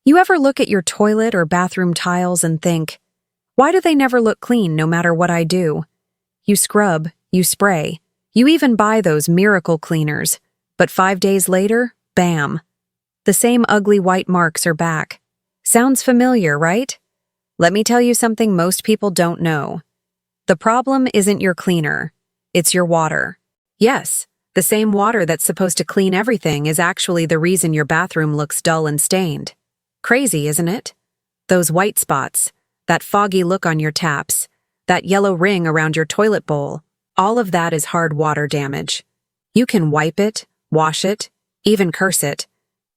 You ever look at your toilet or bathroom tiles and think, why do they never look clean no matter what I do? You scrub, you spray, you even buy those miracle cleaners, but 5 days later, bam! The same ugly white marks are back. Sounds familiar, right? Let me tell you something most people don't know. The problem isn't your cleaner, it's your water. Yes, the same water that's supposed to clean everything is actually the reason your bathroom looks dull and stained. Crazy, isn't it? Those white spots, that foggy look on your taps, that yellow ring around your toilet bowl, all of that is hard water damage. You can wipe it, wash it, even curse it,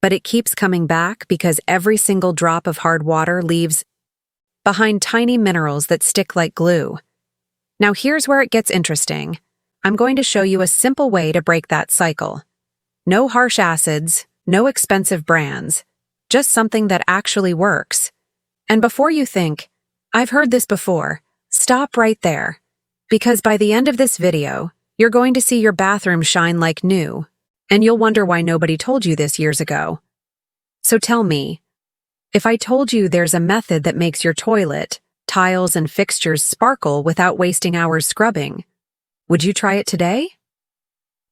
but it keeps coming back because every single drop of hard water leaves behind tiny minerals that stick like glue. Now here's where it gets interesting. I'm going to show you a simple way to break that cycle. No harsh acids, no expensive brands, just something that actually works. And before you think, I've heard this before, stop right there. Because by the end of this video, you're going to see your bathroom shine like new, and you'll wonder why nobody told you this years ago. So tell me, if I told you there's a method that makes your toilet, tiles, and fixtures sparkle without wasting hours scrubbing, would you try it today?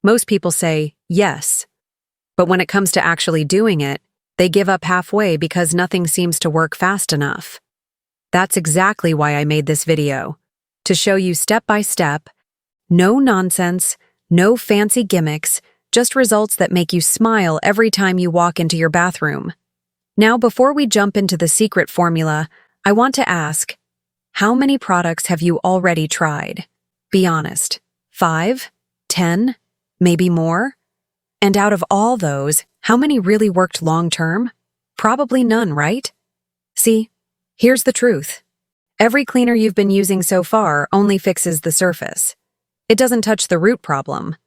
Most people say yes, but when it comes to actually doing it, they give up halfway because nothing seems to work fast enough. That's exactly why I made this video, to show you step by step, no nonsense, no fancy gimmicks, just results that make you smile every time you walk into your bathroom. Now, before we jump into the secret formula, I want to ask, how many products have you already tried? Be honest. 5? 10? Maybe more? And out of all those, how many really worked long-term? Probably none, right? See, here's the truth. Every cleaner you've been using so far only fixes the surface. It doesn't touch the root problem.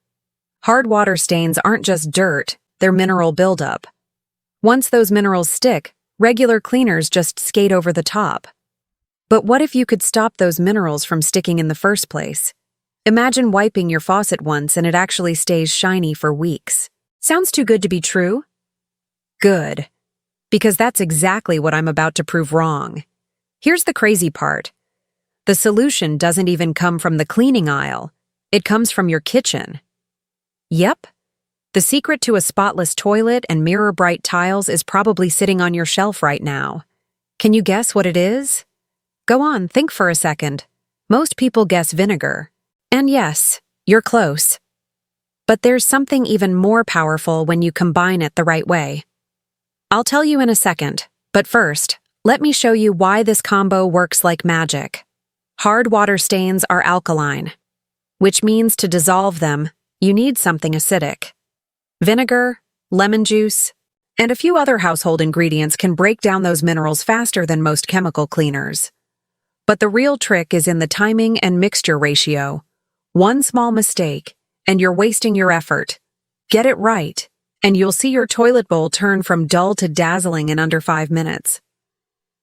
Hard water stains aren't just dirt, they're mineral buildup. Once those minerals stick, regular cleaners just skate over the top. But what if you could stop those minerals from sticking in the first place? Imagine wiping your faucet once and it actually stays shiny for weeks. Sounds too good to be true? Good. Because that's exactly what I'm about to prove wrong. Here's the crazy part. The solution doesn't even come from the cleaning aisle. It comes from your kitchen. Yep. The secret to a spotless toilet and mirror-bright tiles is probably sitting on your shelf right now. Can you guess what it is? Go on, think for a second. Most people guess vinegar. And yes, you're close. But there's something even more powerful when you combine it the right way. I'll tell you in a second, but first, let me show you why this combo works like magic. Hard water stains are alkaline, which means to dissolve them, you need something acidic. Vinegar, lemon juice, and a few other household ingredients can break down those minerals faster than most chemical cleaners. But the real trick is in the timing and mixture ratio. One small mistake, and you're wasting your effort. Get it right, and you'll see your toilet bowl turn from dull to dazzling in under 5 minutes.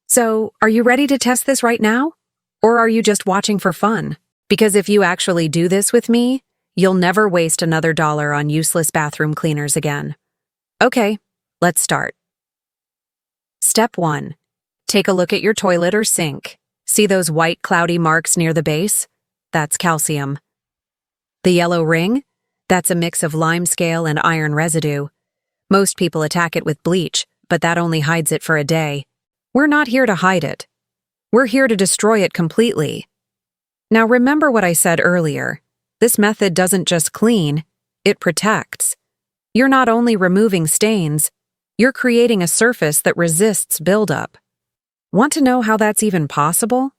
So, are you ready to test this right now? Or are you just watching for fun? Because if you actually do this with me, you'll never waste another dollar on useless bathroom cleaners again. Okay, let's start. Step 1. Take a look at your toilet or sink. See those white cloudy marks near the base? That's calcium. The yellow ring? That's a mix of limescale and iron residue. Most people attack it with bleach, but that only hides it for a day. We're not here to hide it. We're here to destroy it completely. Now remember what I said earlier. This method doesn't just clean, it protects. You're not only removing stains, you're creating a surface that resists buildup. Want to know how that's even possible?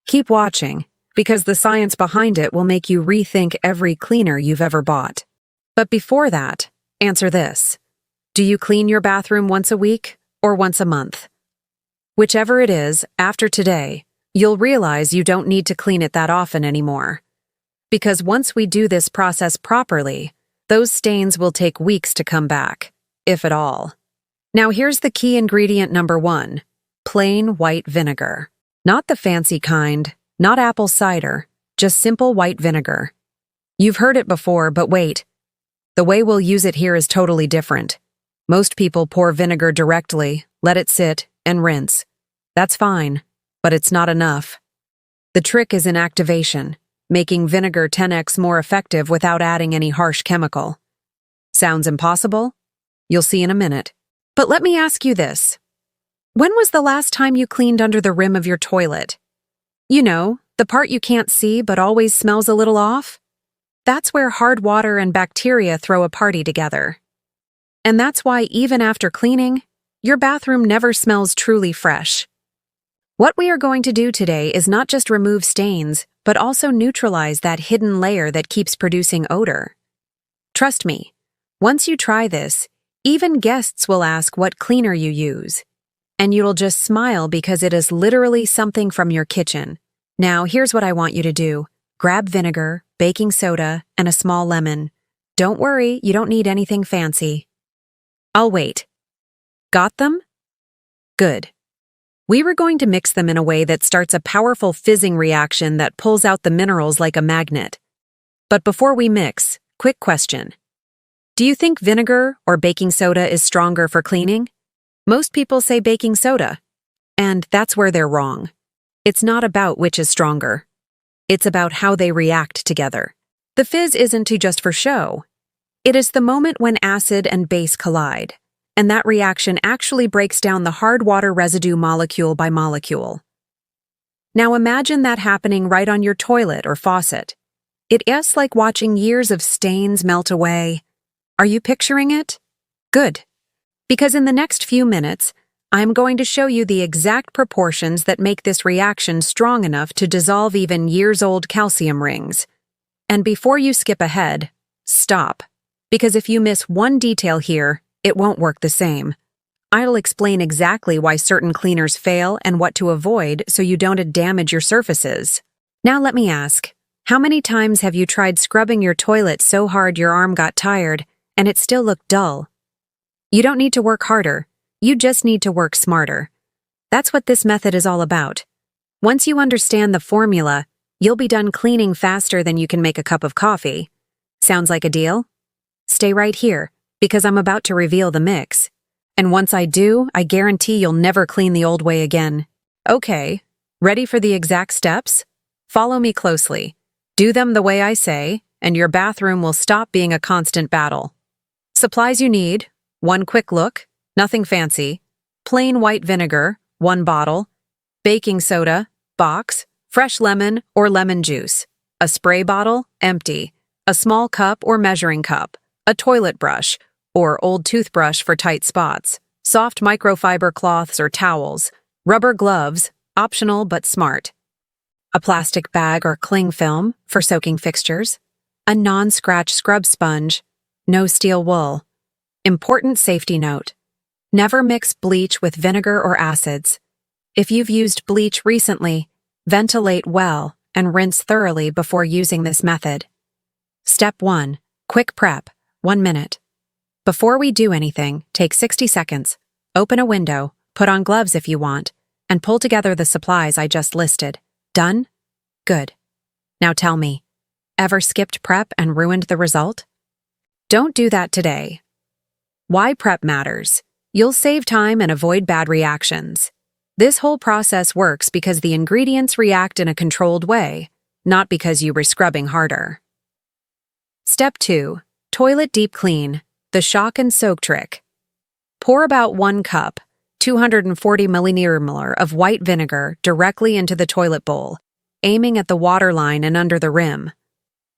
Keep watching, because the science behind it will make you rethink every cleaner you've ever bought. But before that, answer this. Do you clean your bathroom once a week or once a month? Whichever it is, after today, you'll realize you don't need to clean it that often anymore. Because once we do this process properly, those stains will take weeks to come back, if at all. Now here's the key ingredient number 1, plain white vinegar. Not the fancy kind, not apple cider, just simple white vinegar. You've heard it before, but wait. The way we'll use it here is totally different. Most people pour vinegar directly, let it sit, and rinse. That's fine, but it's not enough. The trick is in activation, making vinegar 10x more effective without adding any harsh chemical. Sounds impossible? You'll see in a minute. But let me ask you this. When was the last time you cleaned under the rim of your toilet? You know, the part you can't see but always smells a little off? That's where hard water and bacteria throw a party together. And that's why even after cleaning, your bathroom never smells truly fresh. What we are going to do today is not just remove stains, but also neutralize that hidden layer that keeps producing odor. Trust me, once you try this, even guests will ask what cleaner you use. And you'll just smile because it is literally something from your kitchen. Now, here's what I want you to do. Grab vinegar, baking soda, and a small lemon. Don't worry, you don't need anything fancy. I'll wait. Got them? Good. We were going to mix them in a way that starts a powerful fizzing reaction that pulls out the minerals like a magnet. But before we mix, quick question. Do you think vinegar or baking soda is stronger for cleaning? Most people say baking soda, and that's where they're wrong. It's not about which is stronger. It's about how they react together. The fizz isn't just for show. It is the moment when acid and base collide, and that reaction actually breaks down the hard water residue molecule by molecule. Now imagine that happening right on your toilet or faucet. It is like watching years of stains melt away. Are you picturing it? Good. Because in the next few minutes, I'm going to show you the exact proportions that make this reaction strong enough to dissolve even years-old calcium rings. And before you skip ahead, stop. Because if you miss one detail here, it won't work the same. I'll explain exactly why certain cleaners fail and what to avoid so you don't damage your surfaces. Now let me ask, how many times have you tried scrubbing your toilet so hard your arm got tired and it still looked dull? You don't need to work harder, you just need to work smarter. That's what this method is all about. Once you understand the formula, you'll be done cleaning faster than you can make a cup of coffee. Sounds like a deal? Stay right here, because I'm about to reveal the mix. And once I do, I guarantee you'll never clean the old way again. Okay, ready for the exact steps? Follow me closely. Do them the way I say, and your bathroom will stop being a constant battle. Supplies you need: one quick look, nothing fancy, plain white vinegar, 1 bottle, baking soda, box, fresh lemon or lemon juice, a spray bottle, empty, a small cup or measuring cup, a toilet brush, or old toothbrush for tight spots, soft microfiber cloths or towels, rubber gloves, optional but smart, a plastic bag or cling film for soaking fixtures, a non-scratch scrub sponge, no steel wool. Important safety note: never mix bleach with vinegar or acids. If you've used bleach recently, ventilate well and rinse thoroughly before using this method. Step 1. Quick prep, 1 minute. Before we do anything, take 60 seconds, open a window, put on gloves if you want, and pull together the supplies I just listed. Done? Good. Now tell me, ever skipped prep and ruined the result? Don't do that today. Why prep matters. You'll save time and avoid bad reactions. This whole process works because the ingredients react in a controlled way, not because you were scrubbing harder. Step 2. Toilet deep clean, the shock and soak trick. Pour about 1 cup, 240 milliliters of white vinegar directly into the toilet bowl, aiming at the water line and under the rim.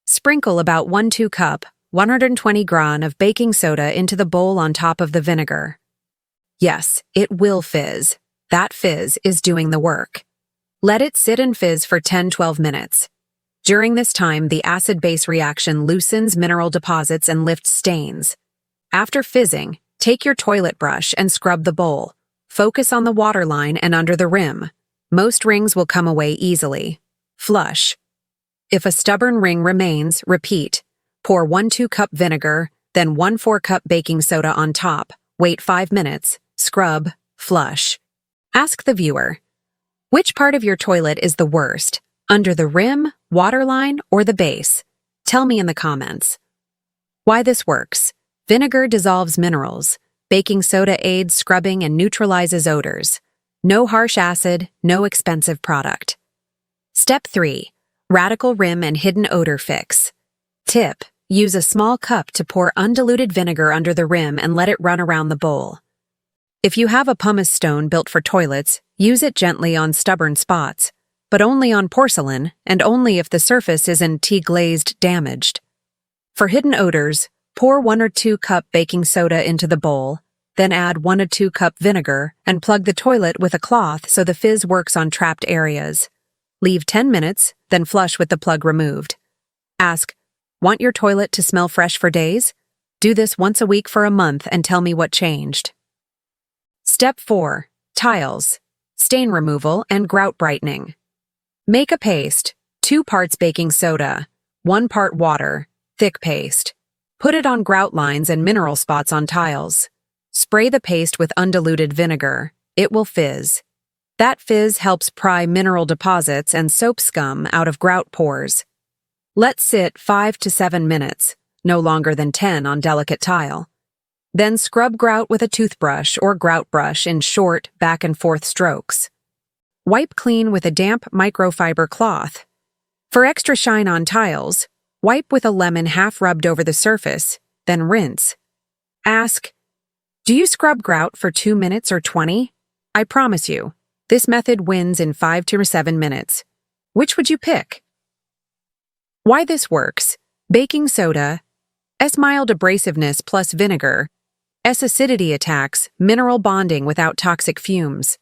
Sprinkle about 1/2 cup, 120 gram of baking soda into the bowl on top of the vinegar. Yes, it will fizz. That fizz is doing the work. Let it sit and fizz for 10-12 minutes. During this time, the acid-base reaction loosens mineral deposits and lifts stains. After fizzing, take your toilet brush and scrub the bowl. Focus on the water line and under the rim. Most rings will come away easily. Flush. If a stubborn ring remains, repeat. Pour 1/2 cup vinegar, then 1/4 cup baking soda on top. Wait 5 minutes. Scrub. Flush. Ask the viewer, which part of your toilet is the worst? Under the rim, waterline, or the base? Tell me in the comments. Why this works. Vinegar dissolves minerals. Baking soda aids scrubbing and neutralizes odors. No harsh acid, no expensive product. Step 3. Radical Rim and Hidden Odor Fix. Tip: use a small cup to pour undiluted vinegar under the rim and let it run around the bowl. If you have a pumice stone built for toilets, use it gently on stubborn spots, but only on porcelain and only if the surface isn't tea-glazed damaged. For hidden odors, pour 1 or 2 cup baking soda into the bowl, then add 1 or 2 cup vinegar and plug the toilet with a cloth so the fizz works on trapped areas. Leave 10 minutes, then flush with the plug removed. Ask, want your toilet to smell fresh for days? Do this once a week for a month and tell me what changed. Step 4. Tiles, stain removal and grout brightening. Make a paste, 2 parts baking soda, 1 part water, thick paste. Put it on grout lines and mineral spots on tiles. Spray the paste with undiluted vinegar. It will fizz. That fizz helps pry mineral deposits and soap scum out of grout pores. Let sit 5 to 7 minutes, no longer than 10 on delicate tile. Then scrub grout with a toothbrush or grout brush in short, back and forth strokes. Wipe clean with a damp microfiber cloth. For extra shine on tiles, wipe with a lemon half rubbed over the surface, then rinse. Ask, do you scrub grout for 2 minutes or 20? I promise you, this method wins in 5 to 7 minutes. Which would you pick? Why this works: baking soda, S mild abrasiveness plus vinegar, S acidity attacks mineral bonding without toxic fumes.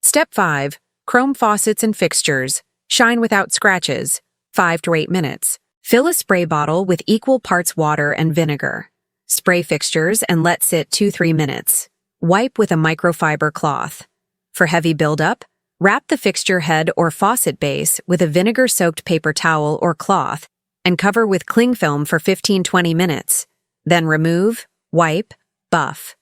Step 5. Chrome faucets and fixtures, shine without scratches, 5 to 8 minutes. Fill a spray bottle with equal parts water and vinegar. Spray fixtures and let sit 2-3 minutes. Wipe with a microfiber cloth. For heavy buildup, wrap the fixture head or faucet base with a vinegar-soaked paper towel or cloth and cover with cling film for 15-20 minutes. Then remove, wipe, buff.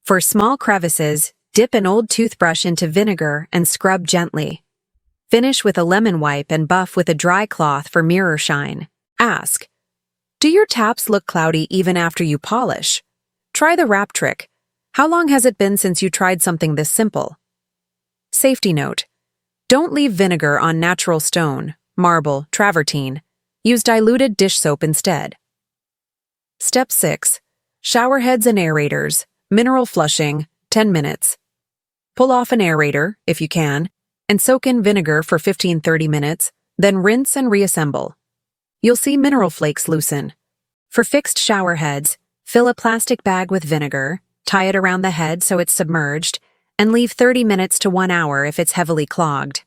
For small crevices, dip an old toothbrush into vinegar and scrub gently. Finish with a lemon wipe and buff with a dry cloth for mirror shine. Ask, do your taps look cloudy even after you polish? Try the wrap trick. How long has it been since you tried something this simple? Safety note: don't leave vinegar on natural stone, marble, travertine. Use diluted dish soap instead. Step 6. Shower heads and aerators, mineral flushing, 10 minutes. Pull off an aerator, if you can, and soak in vinegar for 15-30 minutes, then rinse and reassemble. You'll see mineral flakes loosen. For fixed shower heads, fill a plastic bag with vinegar, tie it around the head so it's submerged, and leave 30 minutes to 1 hour if it's heavily clogged.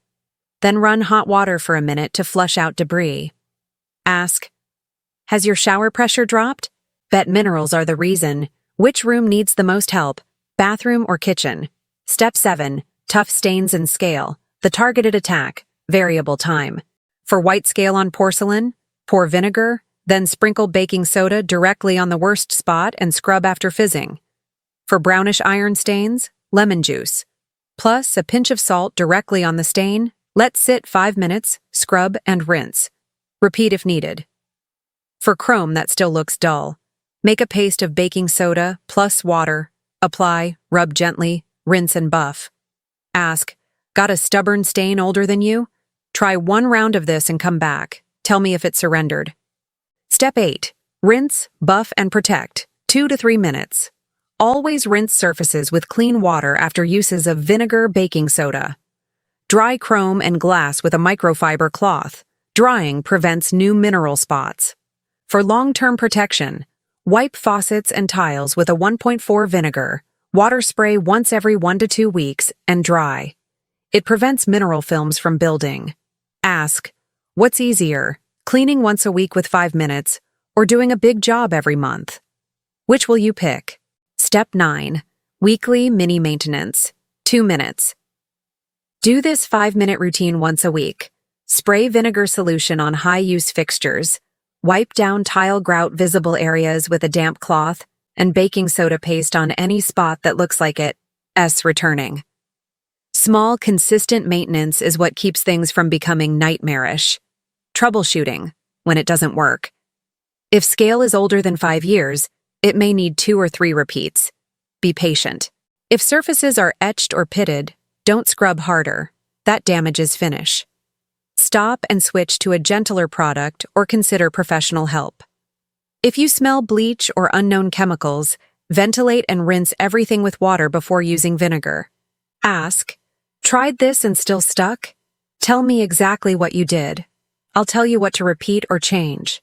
Then run hot water for a minute to flush out debris. Ask, has your shower pressure dropped? Bet minerals are the reason. Which room needs the most help, bathroom or kitchen? Step 7. Tough stains and scale, the targeted attack, variable time. For white scale on porcelain, pour vinegar, then sprinkle baking soda directly on the worst spot and scrub after fizzing. For brownish iron stains, lemon juice. Plus a pinch of salt directly on the stain, let sit 5 minutes, scrub and rinse. Repeat if needed. For chrome that still looks dull, make a paste of baking soda plus water, apply, rub gently, rinse and buff. Ask, got a stubborn stain older than you? Try 1 round of this and come back. Tell me if it surrendered. Step 8. Rinse, buff, and protect, 2 to 3 minutes. Always rinse surfaces with clean water after uses of vinegar, baking soda. Dry chrome and glass with a microfiber cloth. Drying prevents new mineral spots. For long-term protection, wipe faucets and tiles with a 1.4 vinegar, water spray once every 1 to 2 weeks, and dry. It prevents mineral films from building. Ask, what's easier, cleaning once a week with 5 minutes, or doing a big job every month? Which will you pick? Step 9. Weekly mini maintenance, 2 minutes. Do this 5-minute routine once a week. Spray vinegar solution on high-use fixtures. Wipe down tile grout visible areas with a damp cloth, and baking soda paste on any spot that looks like it's returning. Small, consistent maintenance is what keeps things from becoming nightmarish. Troubleshooting, when it doesn't work. If scale is older than 5 years, it may need 2 or 3 repeats. Be patient. If surfaces are etched or pitted, don't scrub harder. That damages finish. Stop and switch to a gentler product or consider professional help. If you smell bleach or unknown chemicals, ventilate and rinse everything with water before using vinegar. Ask, "Tried this and still stuck? Tell me exactly what you did. I'll tell you what to repeat or change."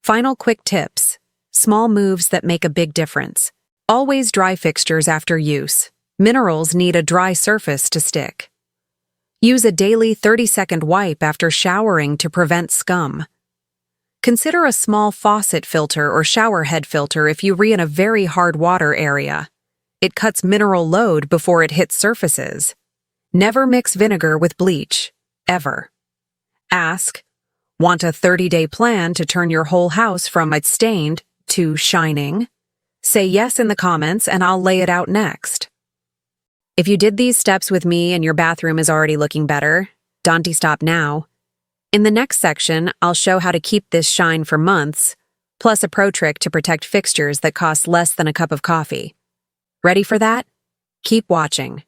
Final quick tips. Small moves that make a big difference. Always dry fixtures after use. Minerals need a dry surface to stick. Use a daily 30-second wipe after showering to prevent scum. Consider a small faucet filter or shower head filter if you re in a very hard water area. It cuts mineral load before it hits surfaces. Never mix vinegar with bleach, ever. Ask, "Want a 30-day plan to turn your whole house from it's stained to shining?" Say yes in the comments and I'll lay it out next. If you did these steps with me and your bathroom is already looking better, don't stop now. In the next section, I'll show how to keep this shine for months, plus a pro trick to protect fixtures that cost less than a cup of coffee. Ready for that? Keep watching.